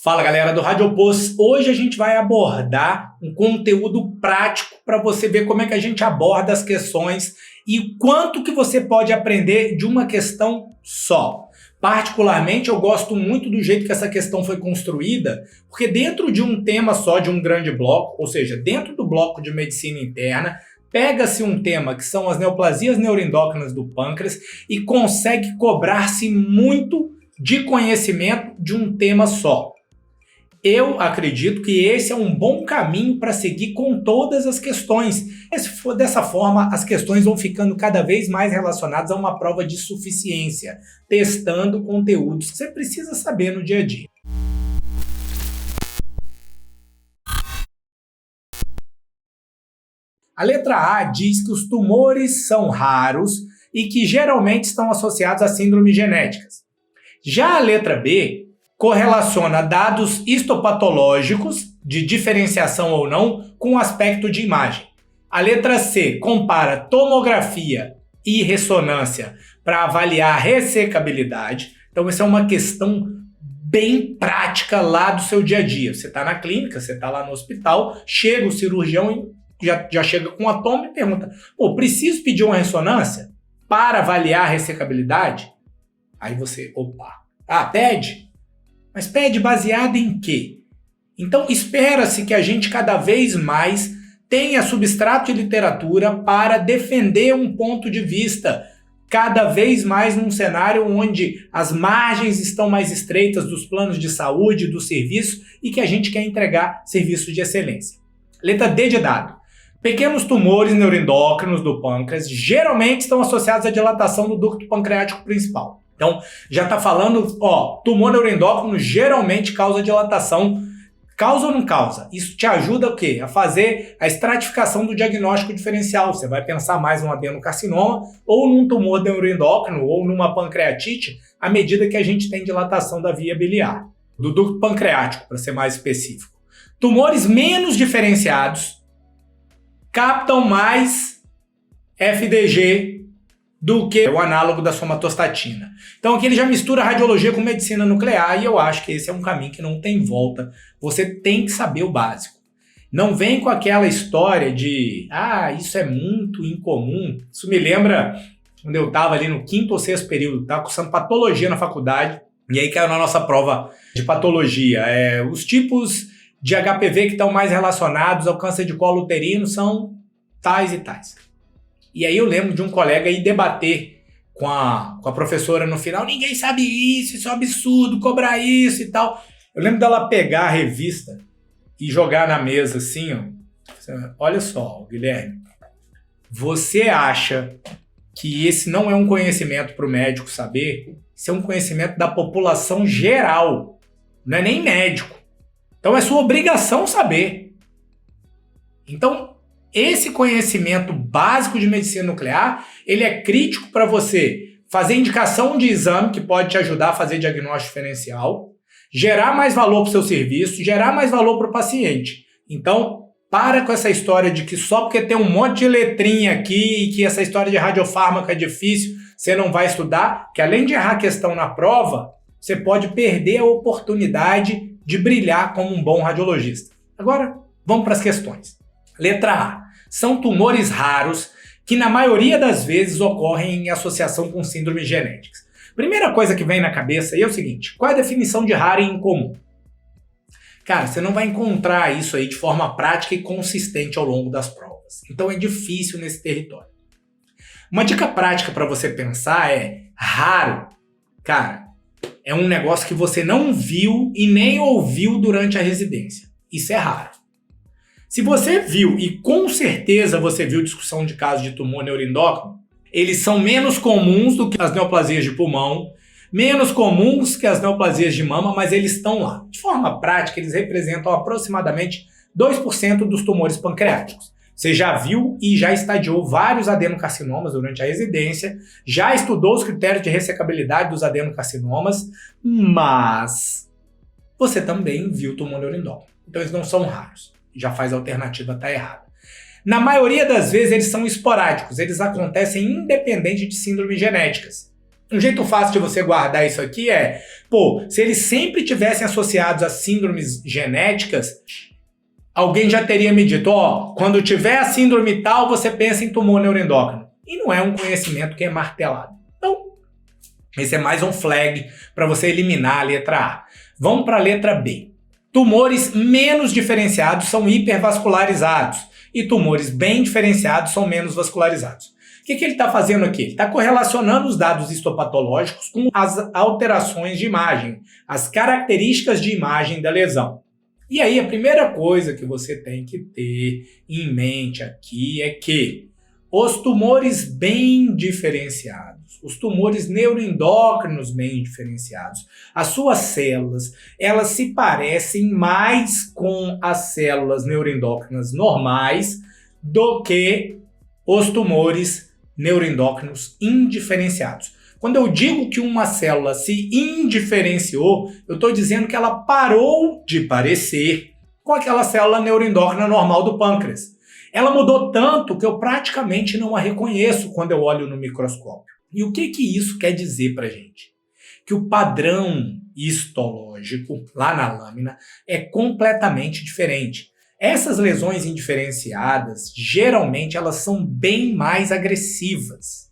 Fala galera do Radiopos, hoje a gente vai abordar um conteúdo prático para você ver como é que a gente aborda as questões e quanto que você pode aprender de uma questão só. Particularmente eu gosto muito do jeito que essa questão foi construída, porque dentro de um tema só, de um grande bloco, ou seja, dentro do bloco de medicina interna, pega-se um tema que são as neoplasias neuroendócrinas do pâncreas e consegue cobrar-se muito de conhecimento de um tema só. Eu acredito que esse é um bom caminho para seguir com todas as questões. Se for dessa forma, as questões vão ficando cada vez mais relacionadas a uma prova de suficiência, testando conteúdos que você precisa saber no dia a dia. A letra A diz que os tumores são raros e que geralmente estão associados a síndromes genéticas. Já a letra B correlaciona dados histopatológicos, de diferenciação ou não, com o aspecto de imagem. A letra C compara tomografia e ressonância para avaliar a ressecabilidade. Então, essa é uma questão bem prática lá do seu dia a dia. Você está na clínica, você está lá no hospital, chega o cirurgião e já chega com a toma e pergunta: pô, preciso pedir uma ressonância para avaliar a ressecabilidade? Aí você, pede? Mas pede baseado em quê? Então espera-se que a gente cada vez mais tenha substrato de literatura para defender um ponto de vista, cada vez mais num cenário onde as margens estão mais estreitas dos planos de saúde, do serviço, e que a gente quer entregar serviço de excelência. Letra D de dado. Pequenos tumores neuroendócrinos do pâncreas geralmente estão associados à dilatação do ducto pancreático principal. Então, já está falando, tumor neuroendócrino geralmente causa dilatação. Causa ou não causa? Isso te ajuda o quê? A fazer a estratificação do diagnóstico diferencial. Você vai pensar mais num adenocarcinoma ou num tumor neuroendócrino ou numa pancreatite à medida que a gente tem dilatação da via biliar, do ducto pancreático, para ser mais específico. Tumores menos diferenciados captam mais FDG do que o análogo da somatostatina. Então aqui ele já mistura radiologia com medicina nuclear e eu acho que esse é um caminho que não tem volta. Você tem que saber o básico. Não vem com aquela história de isso é muito incomum. Isso me lembra quando eu estava ali no 5º ou 6º período, estava cursando patologia na faculdade, e aí caiu na nossa prova de patologia. Os tipos de HPV que estão mais relacionados ao câncer de colo uterino são tais e tais. E aí eu lembro de um colega ir debater com a professora no final: ninguém sabe isso é um absurdo, cobrar isso e tal. Eu lembro dela pegar a revista e jogar na mesa assim, olha só, Guilherme, você acha que esse não é um conhecimento para o médico saber? Isso é um conhecimento da população geral, não é nem médico. Então é sua obrigação saber. Então, esse conhecimento básico de medicina nuclear, ele é crítico para você fazer indicação de exame que pode te ajudar a fazer diagnóstico diferencial, gerar mais valor para o seu serviço, gerar mais valor para o paciente. Então, para com essa história de que só porque tem um monte de letrinha aqui e que essa história de radiofármaco é difícil, você não vai estudar, que além de errar a questão na prova, você pode perder a oportunidade de brilhar como um bom radiologista. Agora, vamos para as questões. Letra A. São tumores raros que na maioria das vezes ocorrem em associação com síndromes genéticas. Primeira coisa que vem na cabeça aí é o seguinte: qual é a definição de raro e incomum? Cara, você não vai encontrar isso aí de forma prática e consistente ao longo das provas. Então é difícil nesse território. Uma dica prática para você pensar é: raro, cara, é um negócio que você não viu e nem ouviu durante a residência. Isso é raro. Se você viu, e com certeza você viu discussão de casos de tumor neuroendócrino, eles são menos comuns do que as neoplasias de pulmão, menos comuns que as neoplasias de mama, mas eles estão lá. De forma prática, eles representam aproximadamente 2% dos tumores pancreáticos. Você já viu e já estadiou vários adenocarcinomas durante a residência, já estudou os critérios de ressecabilidade dos adenocarcinomas, mas você também viu tumor neuroendócrino. Então eles não são raros. Já faz a alternativa estar errada. Na maioria das vezes eles são esporádicos, eles acontecem independente de síndromes genéticas. Um jeito fácil de você guardar isso aqui é, se eles sempre tivessem associados a síndromes genéticas, alguém já teria me dito, quando tiver a síndrome tal, você pensa em tumor neuroendócrino. E não é um conhecimento que é martelado. Então, esse é mais um flag para você eliminar a letra A. Vamos para a letra B. Tumores menos diferenciados são hipervascularizados e tumores bem diferenciados são menos vascularizados. O que ele está fazendo aqui? Ele está correlacionando os dados histopatológicos com as alterações de imagem, as características de imagem da lesão. E aí a primeira coisa que você tem que ter em mente aqui é que os tumores bem diferenciados, os tumores neuroendócrinos bem diferenciados, as suas células, elas se parecem mais com as células neuroendócrinas normais do que os tumores neuroendócrinos indiferenciados. Quando eu digo que uma célula se indiferenciou, eu estou dizendo que ela parou de parecer com aquela célula neuroendócrina normal do pâncreas. Ela mudou tanto que eu praticamente não a reconheço quando eu olho no microscópio. E o que isso quer dizer para a gente? Que o padrão histológico lá na lâmina é completamente diferente. Essas lesões indiferenciadas, geralmente elas são bem mais agressivas,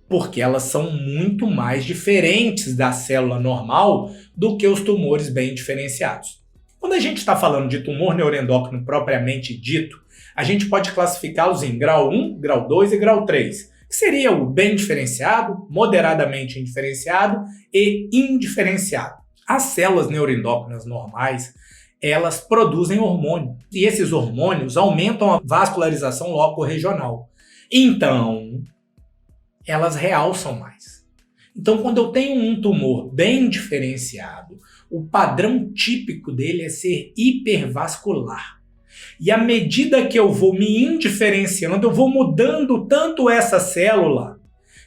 porque elas são muito mais diferentes da célula normal do que os tumores bem diferenciados. Quando a gente está falando de tumor neuroendócrino propriamente dito, a gente pode classificá-los em grau 1, grau 2 e grau 3, que seria o bem diferenciado, moderadamente indiferenciado e indiferenciado. As células neuroendócrinas normais, elas produzem hormônio, e esses hormônios aumentam a vascularização loco-regional. Então, elas realçam mais. Então, quando eu tenho um tumor bem diferenciado, o padrão típico dele é ser hipervascular. E à medida que eu vou me indiferenciando, eu vou mudando tanto essa célula,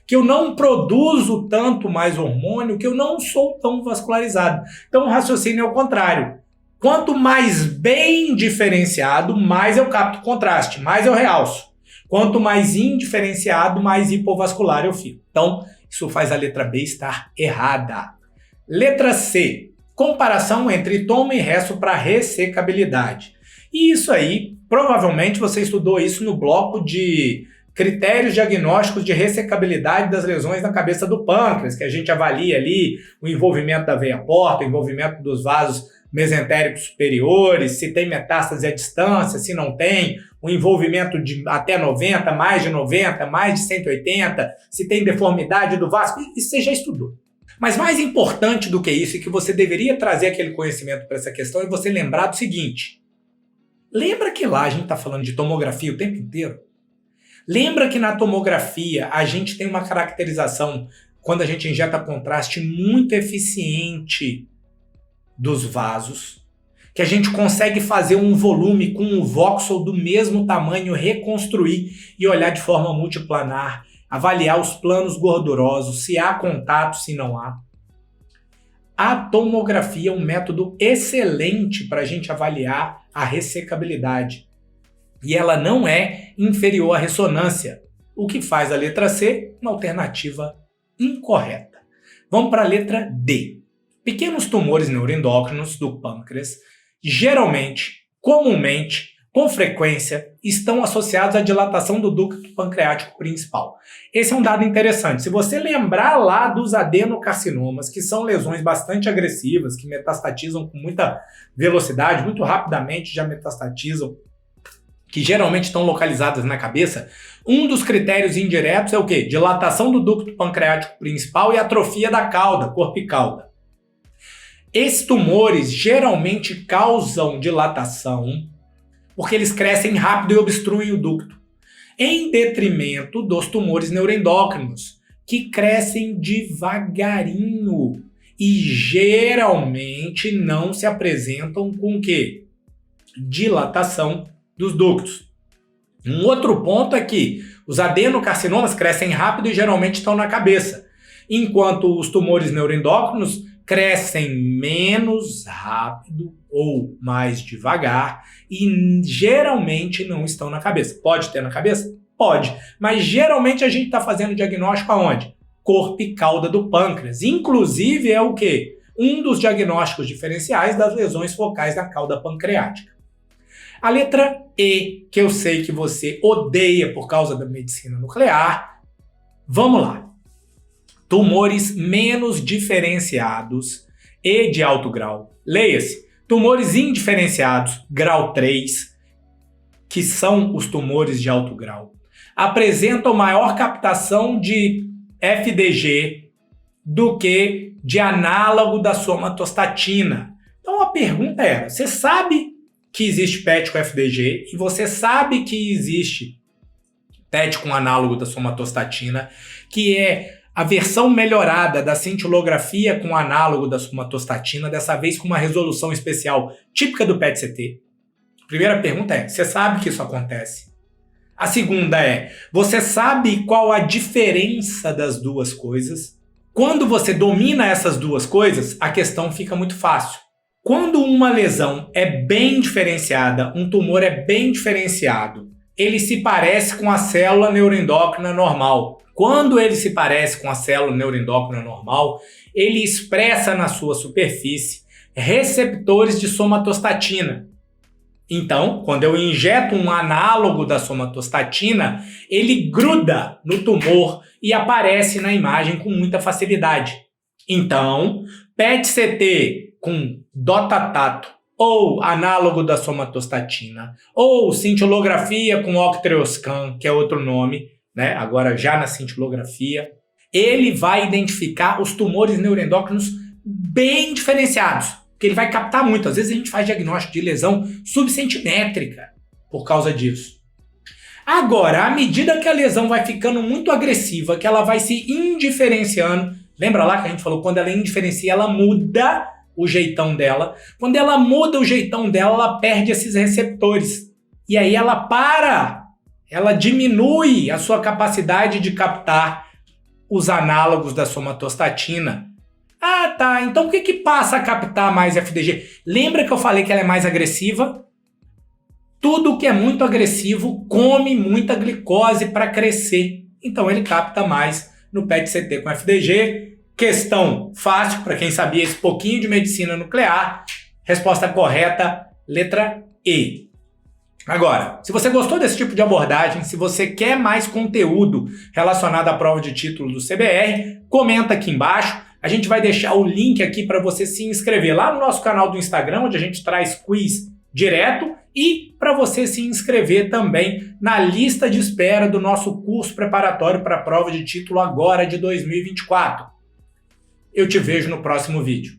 que eu não produzo tanto mais hormônio, que eu não sou tão vascularizado. Então, o raciocínio é o contrário. Quanto mais bem diferenciado, mais eu capto contraste, mais eu realço. Quanto mais indiferenciado, mais hipovascular eu fico. Então, isso faz a letra B estar errada. Letra C. Comparação entre toma e resto para ressecabilidade. E isso aí, provavelmente você estudou isso no bloco de critérios diagnósticos de ressecabilidade das lesões na cabeça do pâncreas, que a gente avalia ali o envolvimento da veia porta, o envolvimento dos vasos mesentéricos superiores, se tem metástase à distância, se não tem, o envolvimento de até 90, mais de 90, mais de 180, se tem deformidade do vaso, isso você já estudou. Mas mais importante do que isso, e que você deveria trazer aquele conhecimento para essa questão, é você lembrar do seguinte: lembra que lá a gente está falando de tomografia o tempo inteiro? Lembra que na tomografia a gente tem uma caracterização, quando a gente injeta contraste, muito eficiente dos vasos, que a gente consegue fazer um volume com um voxel do mesmo tamanho, reconstruir e olhar de forma multiplanar, avaliar os planos gordurosos, se há contato, se não há. A tomografia é um método excelente para a gente avaliar a ressecabilidade. E ela não é inferior à ressonância, o que faz a letra C uma alternativa incorreta. Vamos para a letra D. Pequenos tumores neuroendócrinos do pâncreas, geralmente, comumente, com frequência, estão associados à dilatação do ducto pancreático principal. Esse é um dado interessante. Se você lembrar lá dos adenocarcinomas, que são lesões bastante agressivas, que metastatizam com muita velocidade, muito rapidamente já metastatizam, que geralmente estão localizadas na cabeça, um dos critérios indiretos é o quê? Dilatação do ducto pancreático principal e atrofia da cauda, corpo e cauda. Esses tumores geralmente causam dilatação porque eles crescem rápido e obstruem o ducto, em detrimento dos tumores neuroendócrinos, que crescem devagarinho e geralmente não se apresentam com o quê? Dilatação dos ductos. Um outro ponto é que os adenocarcinomas crescem rápido e geralmente estão na cabeça, enquanto os tumores neuroendócrinos crescem menos rápido ou mais devagar e geralmente não estão na cabeça. Pode ter na cabeça? Pode, mas geralmente a gente está fazendo diagnóstico aonde? corpo e cauda do pâncreas. Inclusive é o quê? Um dos diagnósticos diferenciais das lesões focais da cauda pancreática. A letra E, que eu sei que você odeia por causa da medicina nuclear. Vamos lá. Tumores menos diferenciados e de alto grau. Leia-se. Tumores indiferenciados, grau 3, que são os tumores de alto grau, apresentam maior captação de FDG do que de análogo da somatostatina. Então a pergunta era, você sabe que existe PET com FDG e você sabe que existe PET com análogo da somatostatina, que é a versão melhorada da cintilografia com análogo da somatostatina, dessa vez com uma resolução especial típica do PET-CT. A primeira pergunta é, você sabe que isso acontece? A segunda é, você sabe qual a diferença das duas coisas? Quando você domina essas duas coisas, a questão fica muito fácil. Quando uma lesão é bem diferenciada, um tumor é bem diferenciado, ele se parece com a célula neuroendócrina normal. Quando ele se parece com a célula neuroendócrina normal, ele expressa na sua superfície receptores de somatostatina. Então, quando eu injeto um análogo da somatostatina, ele gruda no tumor e aparece na imagem com muita facilidade. Então, PET-CT com DOTA-TATO ou análogo da somatostatina, ou cintilografia com Octreoscan, que é outro nome, né? Agora já na cintilografia, ele vai identificar os tumores neuroendócrinos bem diferenciados, porque ele vai captar muito. Às vezes a gente faz diagnóstico de lesão subcentimétrica por causa disso. Agora, à medida que a lesão vai ficando muito agressiva, que ela vai se indiferenciando, lembra lá que a gente falou, quando ela indiferencia, ela muda o jeitão dela. Quando ela muda o jeitão dela, ela perde esses receptores. E aí ela diminui a sua capacidade de captar os análogos da somatostatina. Ah, tá. Então por que passa a captar mais FDG? Lembra que eu falei que ela é mais agressiva? Tudo que é muito agressivo come muita glicose para crescer. Então ele capta mais no PET-CT com FDG. Questão fácil para quem sabia esse pouquinho de medicina nuclear. Resposta correta, letra E. Agora, se você gostou desse tipo de abordagem, se você quer mais conteúdo relacionado à prova de título do CBR, comenta aqui embaixo. A gente vai deixar o link aqui para você se inscrever lá no nosso canal do Instagram, onde a gente traz quiz direto, e para você se inscrever também na lista de espera do nosso curso preparatório para a prova de título agora de 2024. Eu te vejo no próximo vídeo.